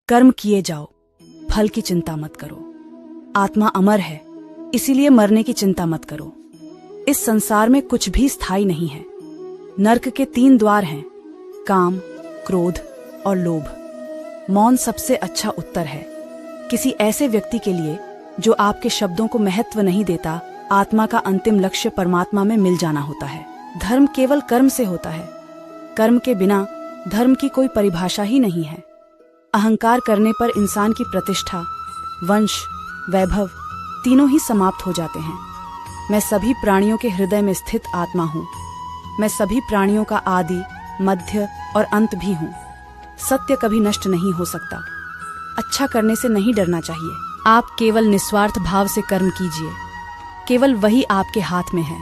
कर्म किए जाओ, फल की चिंता मत करो। आत्मा अमर है, इसीलिए मरने की चिंता मत करो। इस संसार में कुछ भी स्थायी नहीं है। नर्क के 3 द्वार हैं, काम, क्रोध और लोभ। मौन सबसे अच्छा उत्तर है। किसी ऐसे व्यक्ति के लिए जो आपके शब्दों को महत्व नहीं देता, आत्मा का अंतिम लक्ष्य परमात्मा में मिल जाना होता है। धर्म केवल कर्म से होता है। कर्म के बिना धर्म की कोई परिभाषा ही नहीं है। अहंकार करने पर इंसान की प्रतिष्ठा, वंश, वैभव तीनों ही समाप्त हो जाते हैं। मैं सभी प्राणियों के हृदय में स्थित आत्मा हूँ। मैं सभी प्राणियों का आदि, मध्य और अंत भी हूँ। सत्य कभी नष्ट नहीं हो सकता। अच्छा करने से नहीं डरना चाहिए। आप केवल निस्वार्थ भाव से कर्म कीजिए, केवल वही आपके हाथ में है।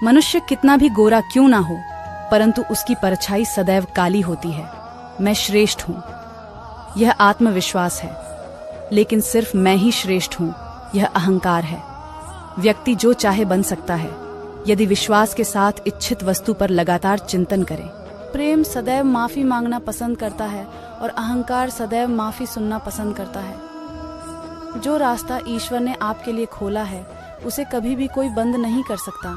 मनुष्य कितना भी गोरा क्यों ना हो, परंतु उसकी परछाई सदैव काली होती है। मैं श्रेष्ठ हूँ, यह आत्मविश्वास है, लेकिन सिर्फ मैं ही श्रेष्ठ हूँ, यह अहंकार है। व्यक्ति जो चाहे बन सकता है, यदि विश्वास के साथ इच्छित वस्तु पर लगातार चिंतन करे। प्रेम सदैव माफी मांगना पसंद करता है और अहंकार सदैव माफी सुनना पसंद करता है। जो रास्ता ईश्वर ने आपके लिए खोला है, उसे कभी भी कोई बंद नहीं कर सकता।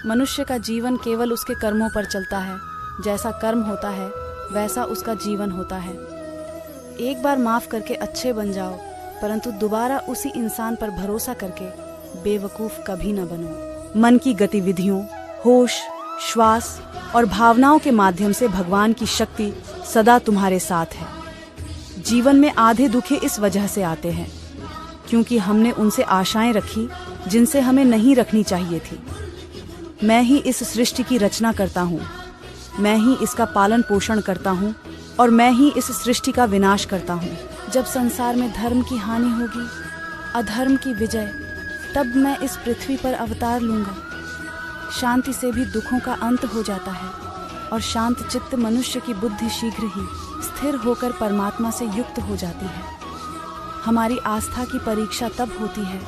मनुष्य का जीवन केवल उसके कर्मों पर चलता है। जैसा कर्म होता है, वैसा उसका जीवन होता है। एक बार माफ करके अच्छे बन जाओ, परंतु दोबारा उसी इंसान पर भरोसा करके बेवकूफ कभी न बनो। मन की गतिविधियों, होश, श्वास और भावनाओं के माध्यम से भगवान की शक्ति सदा तुम्हारे साथ है। जीवन में आधे दुखे इस वजह से आते हैं क्योंकि हमने उनसे आशाएं रखी जिनसे हमें नहीं रखनी चाहिए थी। मैं ही इस सृष्टि की रचना करता हूँ, मैं ही इसका पालन पोषण करता हूँ और मैं ही इस सृष्टि का विनाश करता हूँ। जब संसार में धर्म की हानि होगी, अधर्म की विजय, तब मैं इस पृथ्वी पर अवतार लूंगा। शांति से भी दुखों का अंत हो जाता है और शांत चित्त मनुष्य की बुद्धि शीघ्र ही स्थिर होकर परमात्मा से युक्त हो जाती है। हमारी आस्था की परीक्षा तब होती है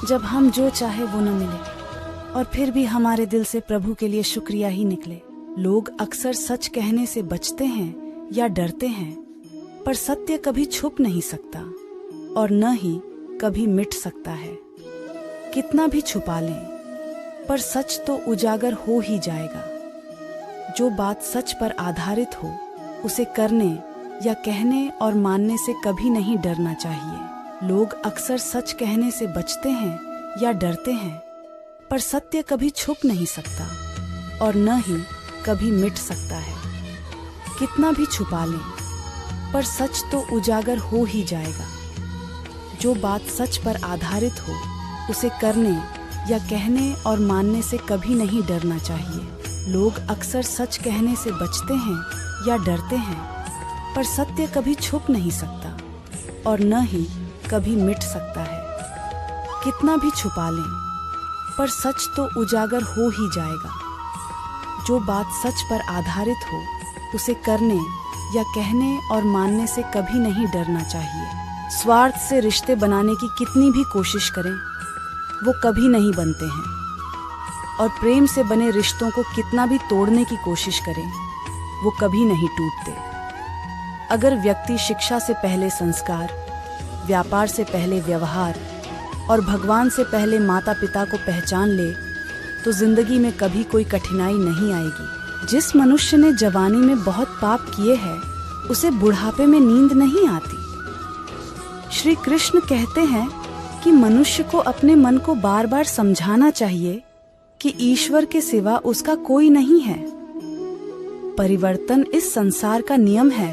जब हम जो चाहे वो न मिले और फिर भी हमारे दिल से प्रभु के लिए शुक्रिया ही निकले। लोग अक्सर सच कहने से बचते हैं या डरते हैं, पर सत्य कभी छुप नहीं सकता और न ही कभी मिट सकता है। कितना भी छुपा लें, पर सच तो उजागर हो ही जाएगा। जो बात सच पर आधारित हो, उसे करने या कहने और मानने से कभी नहीं डरना चाहिए। लोग अक्सर सच कहने से बचते हैं या डरते हैं, पर सत्य कभी छुप नहीं सकता और न ही कभी मिट सकता है। कितना भी छुपा लें, पर सच तो उजागर हो ही जाएगा। जो बात सच पर आधारित हो, उसे करने या कहने और मानने से कभी नहीं डरना चाहिए। लोग अक्सर सच कहने से बचते हैं या डरते हैं, पर सत्य कभी छुप नहीं सकता और न ही कभी मिट सकता है। कितना भी छुपा लें, पर सच तो उजागर हो ही जाएगा। जो बात सच पर आधारित हो, उसे करने या कहने और मानने से कभी नहीं डरना चाहिए। स्वार्थ से रिश्ते बनाने की कितनी भी कोशिश करें, वो कभी नहीं बनते हैं, और प्रेम से बने रिश्तों को कितना भी तोड़ने की कोशिश करें, वो कभी नहीं टूटते। अगर व्यक्ति शिक्षा से पहले संस्कार, व्यापार से पहले व्यवहार और भगवान से पहले माता पिता को पहचान ले, तो जिंदगी में कभी कोई कठिनाई नहीं आएगी। जिस मनुष्य ने जवानी में बहुत पाप किए हैं, उसे बुढ़ापे में नींद नहीं आती। श्री कृष्ण कहते हैं कि मनुष्य को अपने मन को बार बार समझाना चाहिए कि ईश्वर के सिवा उसका कोई नहीं है। परिवर्तन इस संसार का नियम है।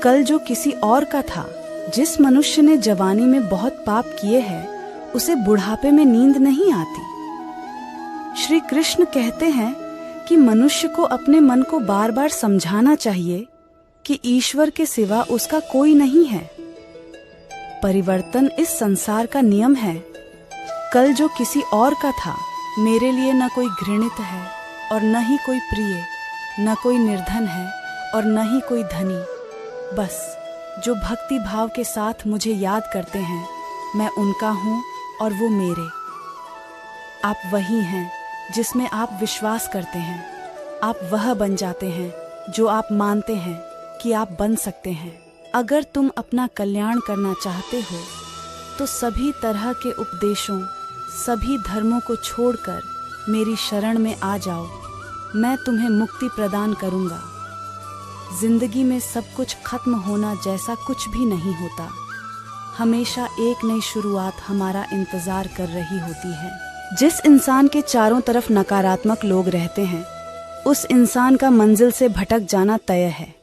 कल जो किसी और का था, जिस मनुष्य ने जवानी में बहुत पाप किए हैं, उसे बुढ़ापे में नींद नहीं आती। श्री कृष्ण कहते हैं कि मनुष्य को अपने मन को बार बार समझाना चाहिए कि ईश्वर के सिवा उसका कोई नहीं है। परिवर्तन इस संसार का नियम है। कल जो किसी और का था, मेरे लिए न कोई घृणित है और न ही कोई प्रिय, न कोई निर्धन है और न ही कोई धनी। बस जो भक्ति भाव के साथ मुझे याद करते हैं, मैं उनका हूँ और वो मेरे। आप वही हैं जिसमें आप विश्वास करते हैं। आप वह बन जाते हैं जो आप मानते हैं कि आप बन सकते हैं। अगर तुम अपना कल्याण करना चाहते हो तो सभी तरह के उपदेशों, सभी धर्मों को छोड़कर मेरी शरण में आ जाओ। मैं तुम्हें मुक्ति प्रदान करूंगा। जिंदगी में सब कुछ खत्म होना जैसा कुछ भी नहीं होता। हमेशा एक नई शुरुआत हमारा इंतजार कर रही होती है। जिस इंसान के चारों तरफ नकारात्मक लोग रहते हैं, उस इंसान का मंजिल से भटक जाना तय है।